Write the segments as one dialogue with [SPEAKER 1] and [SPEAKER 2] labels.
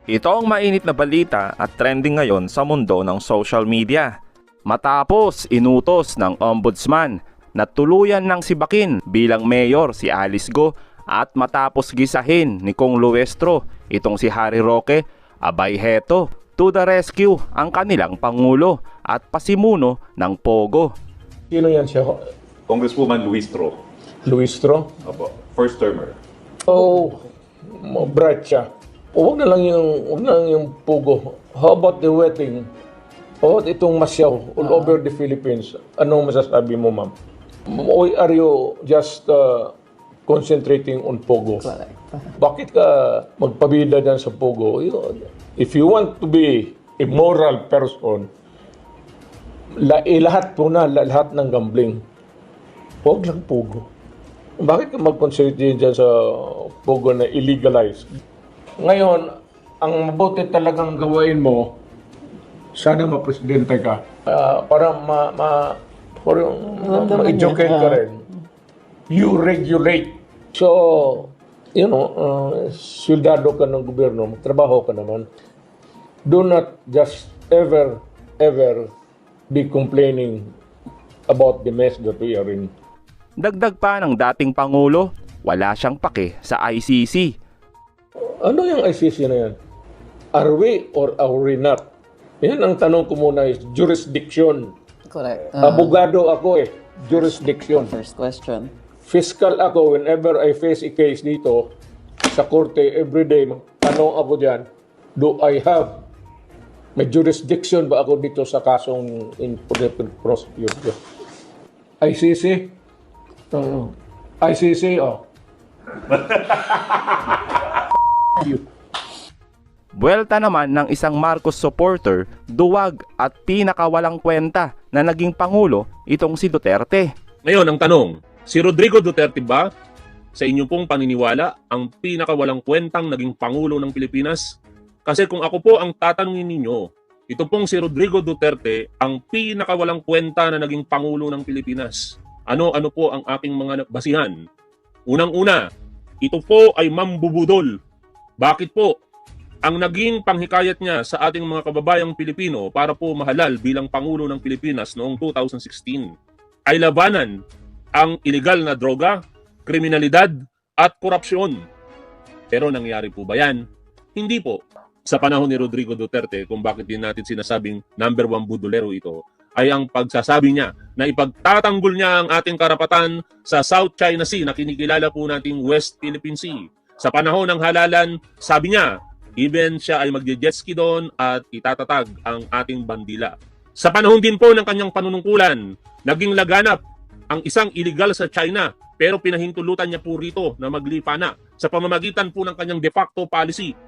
[SPEAKER 1] Ito ang mainit na balita at trending ngayon sa mundo ng social media. Matapos inutos ng ombudsman na tuluyan ng sibakin bilang mayor si Alice Go at matapos gisahin ni Kong Luestro itong si Harry Roque, abay heto, to the rescue ang kanilang pangulo at pasimuno ng Pogo.
[SPEAKER 2] Sino yan siya?
[SPEAKER 3] Congresswoman Luistro.
[SPEAKER 2] Luistro?
[SPEAKER 3] Opo. First termer.
[SPEAKER 2] Oh, bright siya. Huwag na lang yung pugo. How about the wedding? How about itong masyaw all over the Philippines? Anong masasabi mo, ma'am? Or are you just concentrating on Pogo?
[SPEAKER 4] Correct.
[SPEAKER 2] Bakit ka magpabida dyan sa Pogo? If you want to be a moral person, lahat po na, lahat ng gambling. Huwag lang Pogo. Bakit ka mag-concentrate dyan sa Pogo na illegalized? Ngayon, ang mabuti talagang gawain mo, sana ma-presidente ka. Para ma-educate ka rin. You regulate. So, sildado ka ng gobyerno, trabaho ka naman. Do not just ever be complaining about the mess that we are in.
[SPEAKER 1] Dagdag pa ng dating Pangulo, wala siyang pake sa ICC.
[SPEAKER 2] Ano yung ICC na yan? Are we or are we not? Yan ang tanong ko muna is jurisdiction.
[SPEAKER 4] Correct.
[SPEAKER 2] Abogado ako jurisdiction.
[SPEAKER 4] First question.
[SPEAKER 2] Fiscal ako whenever I face a case dito sa korte everyday, tanong ako dyan, do I have may jurisdiction ba ako dito sa kasong in prosecute? ICC? ICC,
[SPEAKER 1] Buwelta naman ng isang Marcos supporter, duwag at pinakawalang kwenta na naging Pangulo itong si Duterte.
[SPEAKER 5] Ngayon, ang tanong, si Rodrigo Duterte ba, sa inyo pong paniniwala, ang pinakawalang kwentang naging Pangulo ng Pilipinas? Kasi kung ako po ang tatanungin ninyo, ito pong si Rodrigo Duterte ang pinakawalang kwenta na naging Pangulo ng Pilipinas. Ano po ang aking mga basihan? Unang-una, ito po ay mambubudol. Bakit po? Ang naging panghikayat niya sa ating mga kababayang Pilipino para po mahalal bilang Pangulo ng Pilipinas noong 2016 ay labanan ang illegal na droga, kriminalidad at korupsyon. Pero nangyari po ba yan? Hindi po. Sa panahon ni Rodrigo Duterte, kung bakit din natin sinasabing number 1 budolero ito, ay ang pagsasabi niya na ipagtatanggol niya ang ating karapatan sa South China Sea na kinikilala po nating West Philippine Sea. Sa panahon ng halalan, sabi niya, even siya ay magje-jetski doon at itatatag ang ating bandila. Sa panahon din po ng kanyang panunungkulan, naging laganap ang isang illegal sa China pero pinahintulutan niya po rito na maglipa na sa pamamagitan po ng kanyang de facto policy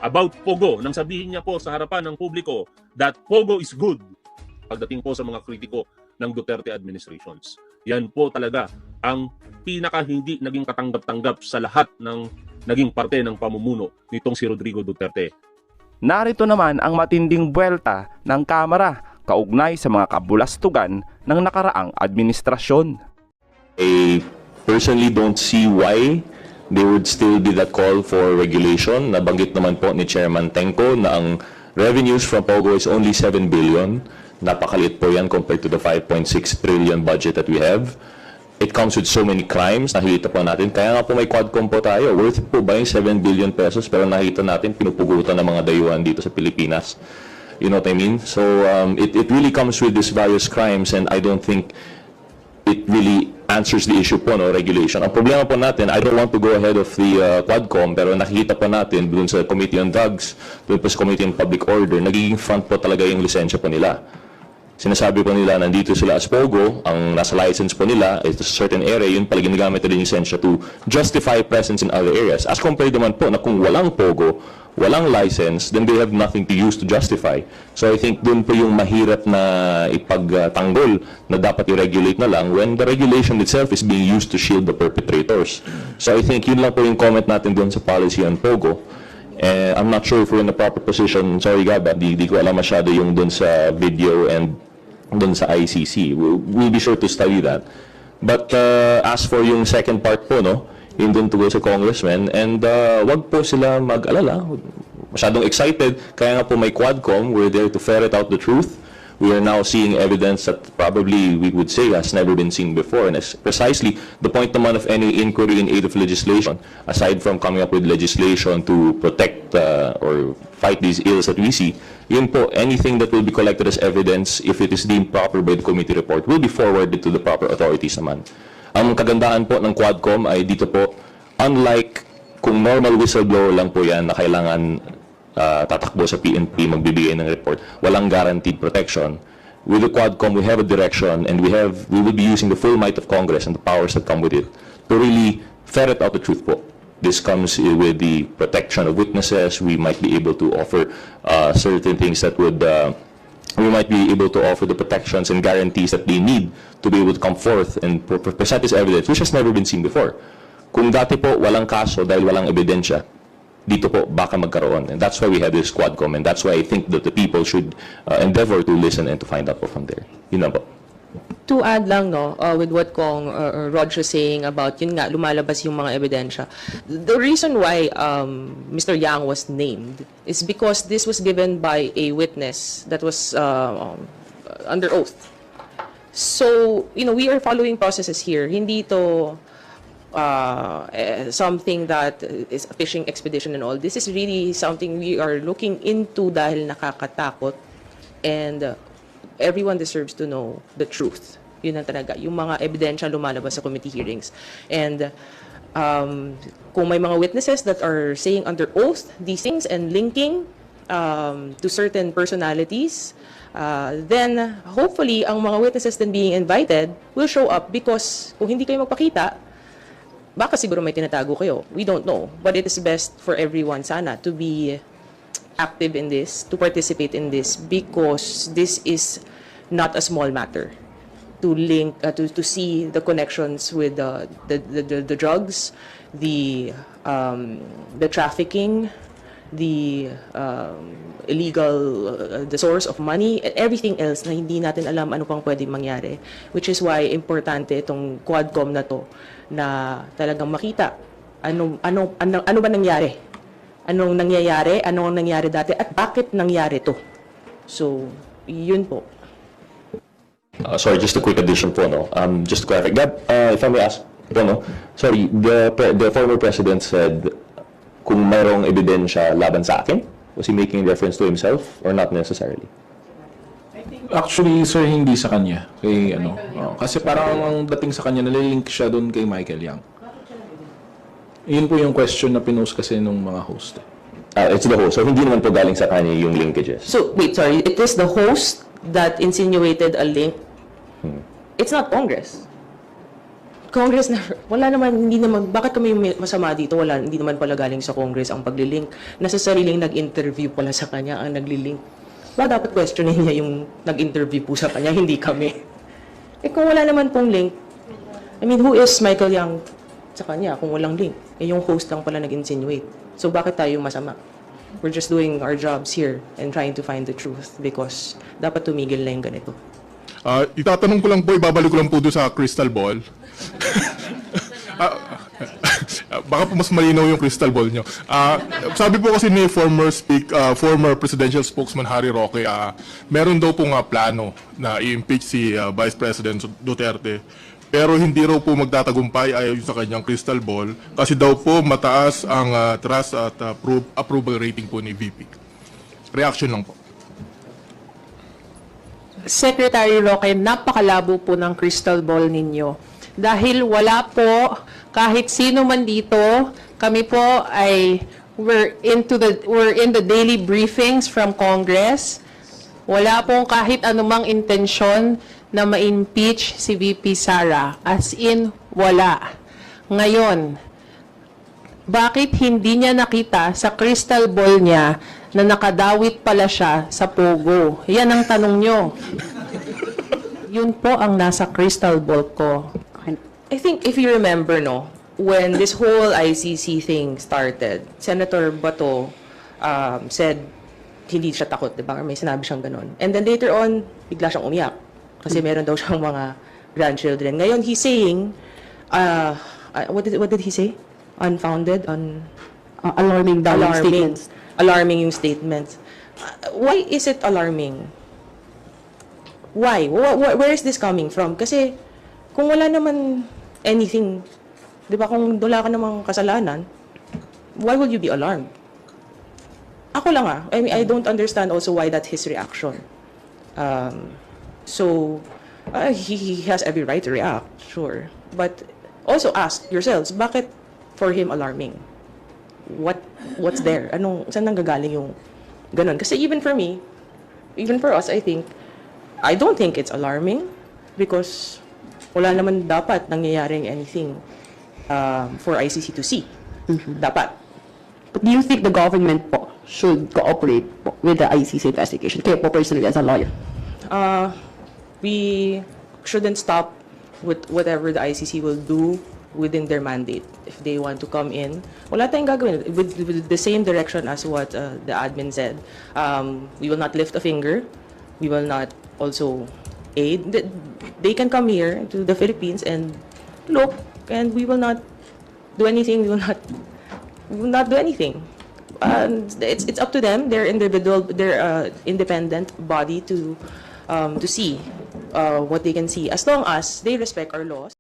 [SPEAKER 5] about Pogo nang sabihin niya po sa harapan ng publiko that Pogo is good pagdating po sa mga kritiko ng Duterte administrations. Yan po talaga ang pinaka hindi naging katanggap-tanggap sa lahat ng naging parte ng pamumuno nitong si Rodrigo Duterte.
[SPEAKER 1] Narito naman ang matinding buwelta ng Kamara kaugnay sa mga kabulastugan ng nakaraang administrasyon.
[SPEAKER 6] I personally don't see why there would still be that call for regulation. Nabanggit naman po ni Chairman Tenco na ang revenues from Pogo is only 7 billion. Napakaliit po yan compared to the 5.6 trillion budget that we have. It comes with so many crimes, nakikita po natin. Kaya nga po may Quadcom po tayo. Worth po ba yung 7 billion pesos? Pero nakita natin, pinupugutan ng mga dayuhan dito sa Pilipinas. You know what I mean? So it really comes with these various crimes and I don't think it really answers the issue po, no, regulation. Ang problema po natin, I don't want to go ahead of the Quadcom, pero nakikita po natin dun sa Committee on Drugs, dun po sa Committee on Public Order, nagiging front po talaga yung lisensya po nila. Sinasabi po nila nandito sila as Pogo, ang nasa license po nila is a certain area, yun pala ginagamit nila yung lisensya to justify presence in other areas. As compared naman po na kung walang Pogo, walang license, then they have nothing to use to justify. So I think dun po yung mahirap na ipagtanggol na dapat i-regulate na lang when the regulation itself is being used to shield the perpetrators. So I think yun lang po yung comment natin dun sa policy on Pogo. I'm not sure if we're in the proper position. Sorry, Gaba, di ko alam masyado yung dun sa video and dun sa ICC. We'll be sure to study that. But as for yung second part po, no, yun dun to go sa congressman, and wag po sila mag-alala. masyadong excited. Kaya nga po may Quadcom, we're there to ferret out the truth. We are now seeing evidence that probably we would say has never been seen before. And it's precisely the point naman of any inquiry in aid of legislation, aside from coming up with legislation to protect or fight these ills that we see, yun po, anything that will be collected as evidence, if it is deemed proper by the committee report, will be forwarded to the proper authorities naman. Ang kagandahan po ng Quadcom ay dito po, unlike kung normal whistleblower lang po yan na kailangan tatakbo sa PNP, magbibigay ng report, walang guaranteed protection. With the Quadcom, we have a direction and we will be using the full might of Congress and the powers that come with it to really ferret out the truth po. This comes with the protection of witnesses. We might be able to offer certain things that would we might be able to offer the protections and guarantees that they need to be able to come forth and present this evidence, which has never been seen before. Kung dati po walang kaso dahil walang ebidensya, dito po baka magkaroon. And that's why we have this Quadcom, and that's why I think that the people should endeavor to listen and to find out po from there. Yun lang po.
[SPEAKER 4] To add lang, no, with what Kong Roger saying about, yun nga, lumalabas yung mga ebidensya. The reason why Mr. Yang was named is because this was given by a witness that was under oath. So, we are following processes here. Hindi to something that is a fishing expedition and all. This is really something we are looking into dahil nakakatakot, and everyone deserves to know the truth. Yun ang talaga. Yung mga ebidensya lumalabas sa committee hearings. And kung may mga witnesses that are saying under oath these things and linking to certain personalities, then hopefully ang mga witnesses then being invited will show up, because kung hindi kayo magpakita, baka siguro may tinatago kayo. We don't know. But it is best for everyone sana to be active in this, to participate in this, because this is not a small matter. To link, to see the connections with the drugs, the trafficking, the illegal, the source of money, and everything else na hindi natin alam ano pang pwedeng mangyari. Which is why importante itong Quadcom na to, na talagang makita ano ba nangyari, anong nangyari dati, at bakit nangyari to. So, yun po.
[SPEAKER 6] Sorry, just a quick addition po, no? Just to clarify, Gab, if I may ask, no? Sorry, the former president said, kung mayroong ebidensya laban sa akin, was he making reference to himself or not necessarily?
[SPEAKER 7] Actually, sir, hindi sa kanya. Kay kasi parang ang dating sa kanya, nalilink siya doon kay Michael Yang. Yun po yung question na pinost kasi nung mga host.
[SPEAKER 6] It's the host. So, hindi naman po galing sa kanya yung linkages.
[SPEAKER 4] So, wait, sorry. It is the host that insinuated a link. It's not Congress. Congress never, wala naman, hindi naman, bakit kami masama dito? Wala, hindi naman pala galing sa Congress ang paglilink. Nasa sariling nag-interview pala sa kanya ang naglilink. Ba, dapat questionin niya yung nag-interview po sa kanya, hindi kami. Kung wala naman pong link, I mean, who is Michael Yang sa kanya kung walang link? Yung host lang pala nag-insinuate. So, bakit tayo masama? We're just doing our jobs here and trying to find the truth, because dapat tumigil na yung ganito.
[SPEAKER 8] Itatanong ko lang po, ibabalik ko lang po doon sa crystal ball. Baka po mas malinaw yung crystal ball nyo. Sabi po kasi ni former presidential spokesman Harry Roque, meron daw po nga plano na i-impeach si Vice President Duterte. Pero hindi raw po magtatagumpay ayon sa kanyang crystal ball kasi daw po mataas ang trust at approval rating po ni VP. Reaction lang po.
[SPEAKER 9] Secretary Roque, napakalabo po ng crystal ball ninyo. Dahil wala po, kahit sino man dito, kami po ay we're in the daily briefings from Congress. Wala pong kahit anumang intensyon na ma-impeach si VP Sara. As in, wala. Ngayon, bakit hindi niya nakita sa crystal ball niya na nakadawit pala siya sa Pogo? Yan ang tanong nyo. Yun po ang nasa crystal ball ko.
[SPEAKER 4] I think if you remember, no, when this whole ICC thing started, Senator Bato said hindi siya takot, di ba? May sinabi siyang ganun. And then later on, bigla siyang umiyak. Kasi meron daw siyang mga grandchildren. Ngayon, he's saying, what did he say? Unfounded?
[SPEAKER 9] Alarming daw
[SPEAKER 4] Alarming.
[SPEAKER 9] statements.
[SPEAKER 4] alarming yung statement. Why is it alarming? Why? Where is this coming from? Kasi kung wala naman anything, di ba, kung wala ka namang kasalanan, why would you be alarmed? Ako lang I mean, I don't understand also why that's his reaction. He has every right to react, sure. But also ask yourselves, bakit for him alarming? What's there? Saan nanggagaling yung ganun? Kasi even for me, even for us, I don't think it's alarming because wala naman dapat nangyayaring anything for ICC to see. Dapat.
[SPEAKER 10] But do you think the government po should cooperate po with the ICC investigation? Kayo po personally as a lawyer.
[SPEAKER 4] We shouldn't stop with whatever the ICC will do within their mandate. If they want to come in, wala tayong gagawin. With the same direction as what the admin said. We will not lift a finger. We will not also aid. They can come here to the Philippines and look, and we will not do anything. We will not do anything. It's up to them. They're independent body to see what they can see, as long as they respect our laws.